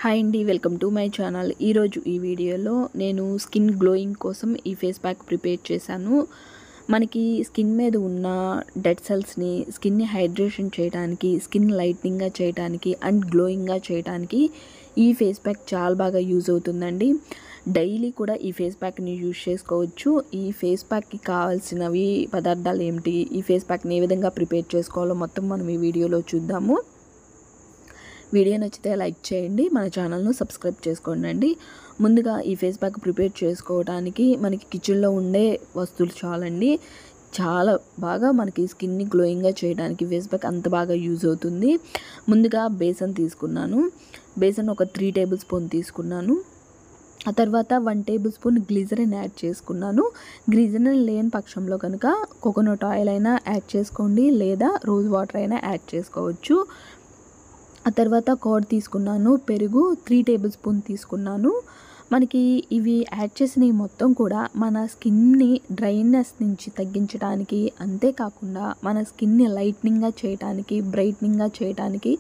Hi అండి, welcome to my channel. ఈరోజు ఈ వీడియోలో నేను స్కిన్ గ్లోయింగ్ కోసం ఈ ఫేస్ ప్యాక్ ప్రిపేర్ చేశాను. మనకి స్కిన్ మీద ఉన్న డెడ్ సెల్స్ని స్కిన్ని హైడ్రేషన్ చేయడానికి, స్కిన్ లైట్నింగ్గా చేయడానికి అండ్ గ్లోయింగ్గా చేయడానికి ఈ ఫేస్ ప్యాక్ చాలా బాగా యూజ్ అవుతుందండి. డైలీ కూడా ఈ ఫేస్ ప్యాక్ని యూజ్ చేసుకోవచ్చు. ఈ ఫేస్ ప్యాక్కి కావాల్సినవి పదార్థాలు ఏమిటి, ఈ ఫేస్ ప్యాక్ని ఏ విధంగా ప్రిపేర్ చేసుకోవాలో మొత్తం మనం ఈ వీడియోలో చూద్దాము. వీడియో నచ్చితే లైక్ చేయండి, మన ఛానల్ను సబ్స్క్రైబ్ చేసుకోండి. ముందుగా ఈ ఫేస్ ప్యాక్ ప్రిపేర్ చేసుకోవడానికి మనకి కిచెన్లో ఉండే వస్తువులు చాలండి. చాలా బాగా మనకి స్కిన్ని గ్లోయింగ్గా చేయడానికి ఫేస్ ప్యాక్ అంత బాగా యూజ్ అవుతుంది. ముందుగా బేసన్ తీసుకున్నాను. బేసన్ ఒక 3 టేబుల్ స్పూన్ తీసుకున్నాను. ఆ తర్వాత 1 టేబుల్ స్పూన్ గ్లిజరిన్ యాడ్ చేసుకున్నాను. గ్లిజరిన్ లేని పక్షంలో కనుక కోకోనట్ ఆయిల్ అయినా యాడ్ చేసుకోండి, లేదా రోజ్ వాటర్ అయినా యాడ్ చేసుకోవచ్చు. ఆ తర్వాత కర్డ్ తీసుకున్నాను. పెరుగు 3 టేబుల్ స్పూన్ తీసుకున్నాను. మనకి ఇవి యాడ్ చేసినవి మొత్తం కూడా మన స్కిన్ని డ్రైనెస్ నుంచి తగ్గించడానికి, అంతేకాకుండా మన స్కిన్ని లైట్నింగ్గా చేయడానికి, బ్రైట్నింగ్గా చేయడానికి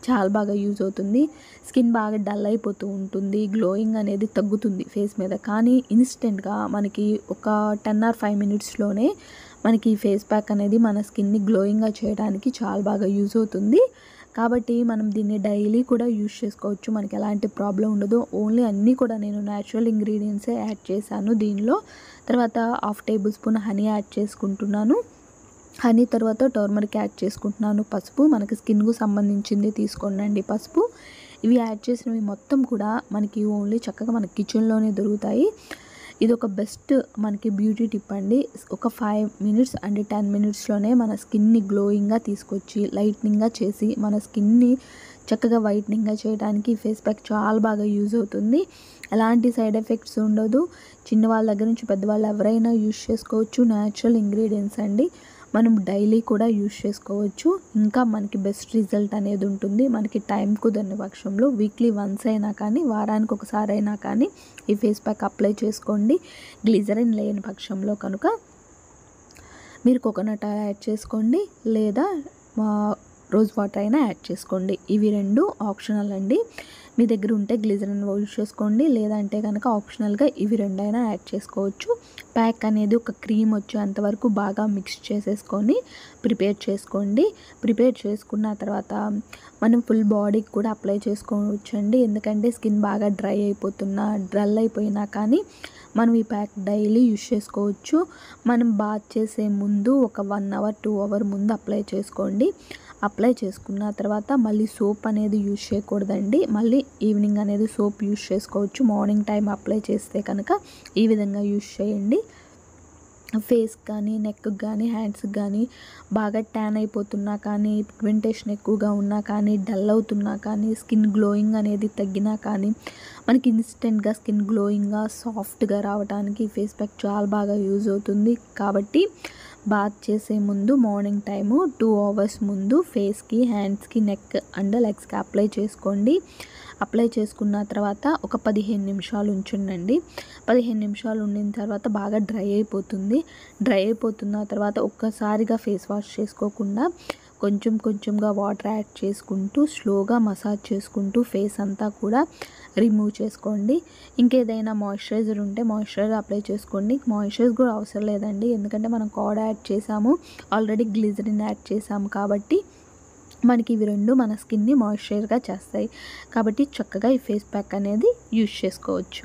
చాలా బాగా యూజ్ అవుతుంది. స్కిన్ బాగా డల్ అయిపోతూ ఉంటుంది, గ్లోయింగ్ అనేది తగ్గుతుంది ఫేస్ మీద. కానీ ఇన్స్టెంట్గా మనకి ఒక 10 or 5 మినిట్స్లోనే మనకి ఫేస్ ప్యాక్ అనేది మన స్కిన్ని గ్లోయింగ్గా చేయడానికి చాలా బాగా యూజ్ అవుతుంది. కాబట్టి మనం దీన్ని డైలీ కూడా యూజ్ చేసుకోవచ్చు, మనకి ఎలాంటి ప్రాబ్లం ఉండదు. ఓన్లీ అన్నీ కూడా నేను న్యాచురల్ ఇంగ్రీడియంట్సే యాడ్ చేశాను దీనిలో. తర్వాత 1/2 టేబుల్ స్పూన్ హనీ యాడ్ చేసుకుంటున్నాను. హనీ తర్వాత టర్మరిక్ యాడ్ చేసుకుంటున్నాను. పసుపు, మనకి స్కిన్కు సంబంధించింది తీసుకోండి పసుపు. ఇవి యాడ్ చేసినవి మొత్తం కూడా మనకి ఓన్లీ చక్కగా మన కిచెన్లోనే దొరుకుతాయి. ఇది ఒక బెస్ట్ మనకి బ్యూటీ టిప్ అండి. ఒక 5 మినిట్స్ అండ్ 10 మినిట్స్లోనే మన స్కిన్ని గ్లోయింగ్గా తీసుకొచ్చి లైట్నింగ్గా చేసి మన స్కిన్ని చక్కగా వైట్నింగ్గా చేయడానికి ఫేస్ ప్యాక్ చాలా బాగా యూజ్ అవుతుంది. ఎలాంటి సైడ్ ఎఫెక్ట్స్ ఉండదు. చిన్నవాళ్ళ దగ్గర నుంచి పెద్దవాళ్ళు ఎవరైనా యూజ్ చేసుకోవచ్చు. న్యాచురల్ ఇంగ్రీడియంట్స్ అండి, మనం డైలీ కూడా యూజ్ చేసుకోవచ్చు. ఇంకా మనకి బెస్ట్ రిజల్ట్ అనేది ఉంటుంది. మనకి టైం కుదరని పక్షంలో వీక్లీ వన్స్ అయినా కానీ, వారానికి ఒకసారి అయినా కానీ ఈ ఫేస్ ప్యాక్ అప్లై చేసుకోండి. గ్లిజరిన్ లేని పక్షంలో కనుక మీరు కోకోనట్ ఆయిల్ యాడ్ చేసుకోండి, లేదా రోజ్ వాటర్ అయినా యాడ్ చేసుకోండి. ఇవి 2 ఆప్షనల్ అండి. మీ దగ్గర ఉంటే గ్లిజరిన్ యూజ్ చేసుకోండి, లేదంటే కనుక ఆప్షనల్గా ఇవి 2 అయినా యాడ్ చేసుకోవచ్చు. ప్యాక్ అనేది ఒక క్రీమ్ వచ్చేంత వరకు బాగా మిక్స్ చేసేసుకొని ప్రిపేర్ చేసుకోండి. ప్రిపేర్ చేసుకున్న తర్వాత మనం ఫుల్ బాడీకి కూడా అప్లై చేసుకోవచ్చు అండి. ఎందుకంటే స్కిన్ బాగా డల్ అయిపోయినా కానీ మనం ఈ ప్యాక్ డైలీ యూజ్ చేసుకోవచ్చు. మనం బాత్ చేసే ముందు ఒక 1 hour 2 hour ముందు అప్లై చేసుకోండి. అప్లై చేసుకున్న తర్వాత మళ్ళీ సోప్ అనేది యూజ్ చేయకూడదండి. మళ్ళీ ఈవినింగ్ అనేది సోప్ యూజ్ చేసుకోవచ్చు. మార్నింగ్ టైం అప్లై చేస్తే కనుక ఈ విధంగా యూజ్ చేయండి. ఫేస్ కానీ, నెక్ కానీ, హ్యాండ్స్కి కానీ బాగా ట్యాన్ అయిపోతున్నా కానీ, పిగ్మెంటేషన్ ఎక్కువగా ఉన్నా కానీ, డల్ అవుతున్నా కానీ, స్కిన్ గ్లోయింగ్ అనేది తగ్గినా కానీ మనకి ఇన్స్టెంట్గా స్కిన్ గ్లోయింగ్గా సాఫ్ట్గా రావడానికి ఫేస్ ప్యాక్ చాలా బాగా యూజ్ అవుతుంది. కాబట్టి బాత్ చేసే ముందు మార్నింగ్ టైము 2 hours ముందు ఫేస్కి, హ్యాండ్స్కి, నెక్ అండ్ లెగ్స్కి అప్లై చేసుకోండి. అప్లై చేసుకున్న తర్వాత ఒక 15 నిమిషాలు ఉంచండి. 15 నిమిషాలు ఉండిన తర్వాత బాగా డ్రై అయిపోతుంది. డ్రై అయిపోతున్న తర్వాత ఒక్కసారిగా ఫేస్ వాష్ చేసుకోకుండా కొంచెం కొంచెంగా వాటర్ యాడ్ చేసుకుంటూ స్లోగా మసాజ్ చేసుకుంటూ ఫేస్ అంతా కూడా రిమూవ్ చేసుకోండి. ఇంకేదైనా మాయిశ్చరైజర్ ఉంటే మాయిశ్చరైజర్ అప్లై చేసుకోండి. మాయిశ్చరైజర్ కూడా అవసరం లేదండి, ఎందుకంటే మనం కర్డ్ యాడ్ చేసాము, ఆల్రెడీ గ్లిజరిన్ యాడ్ చేసాము. కాబట్టి మనకి ఇవి 2 మన స్కిన్ని మాయిశ్చరైజర్గా చేస్తాయి. కాబట్టి చక్కగా ఈ ఫేస్ ప్యాక్ అనేది యూజ్ చేసుకోవచ్చు.